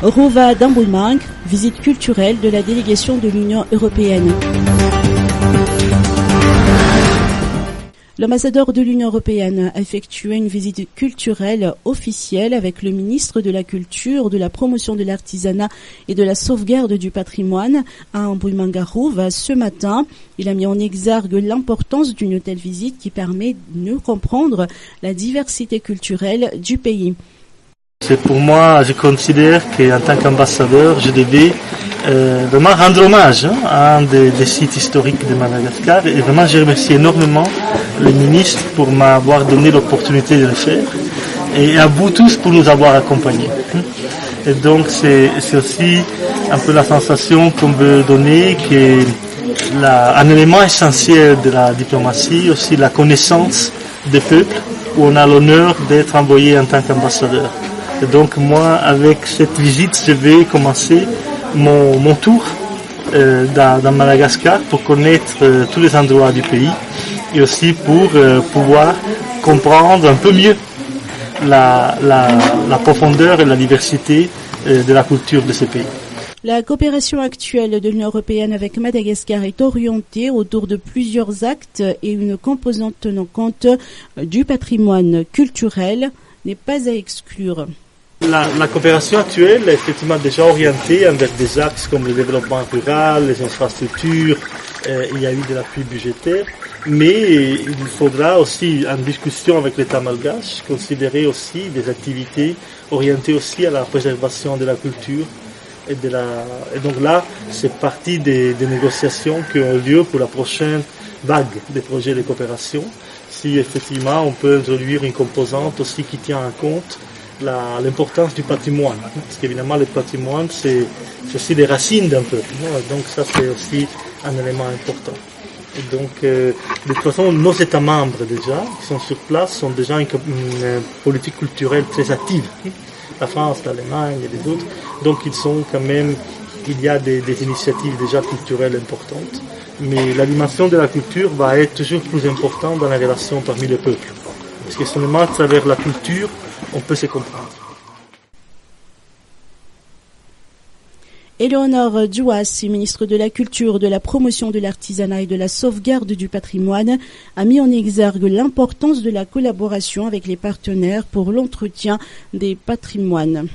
Rouva d'Amboulmang, visite culturelle de la délégation de l'Union européenne. L'ambassadeur de l'Union européenne a effectué une visite culturelle officielle avec le ministre de la Culture, de la promotion de l'artisanat et de la sauvegarde du patrimoine à Amboulmangarouva ce matin. Il a mis en exergue l'importance d'une telle visite qui permet de mieux comprendre la diversité culturelle du pays. C'est pour moi, je considère qu'en tant qu'ambassadeur, je devais vraiment rendre hommage à un des sites historiques de Madagascar et vraiment je remercie énormément le ministre pour m'avoir donné l'opportunité de le faire et à vous tous pour nous avoir accompagnés. Et donc c'est aussi un peu la sensation qu'on veut donner que un élément essentiel de la diplomatie, aussi la connaissance des peuples où on a l'honneur d'être envoyé en tant qu'ambassadeur. Et donc moi, avec cette visite, je vais commencer mon tour dans Madagascar pour connaître tous les endroits du pays et aussi pour pouvoir comprendre un peu mieux la profondeur et la diversité de la culture de ces pays. La coopération actuelle de l'Union européenne avec Madagascar est orientée autour de plusieurs actes et une composante tenant compte du patrimoine culturel n'est pas à exclure. La coopération actuelle est effectivement déjà orientée vers des axes comme le développement rural, les infrastructures, il y a eu de l'appui budgétaire, mais il faudra aussi, en discussion avec l'État malgache, considérer aussi des activités orientées aussi à la préservation de la culture. Et donc là, c'est partie des négociations qui ont lieu pour la prochaine vague des projets de coopération. Si effectivement on peut introduire une composante aussi qui tient en compte l'importance du patrimoine, parce qu'évidemment le patrimoine c'est aussi des racines d'un peuple, donc ça c'est aussi un élément important. Et donc de toute façon nos États membres déjà qui sont sur place sont déjà une politique culturelle très active, la France, l'Allemagne et les autres, donc il y a des initiatives déjà culturelles importantes, mais la dimension de la culture va être toujours plus importante dans la relation parmi les peuples, parce que seulement à travers la culture on peut se comprendre. Éléonore Djouas, ministre de la Culture, de la promotion de l'artisanat et de la sauvegarde du patrimoine, a mis en exergue l'importance de la collaboration avec les partenaires pour l'entretien des patrimoines.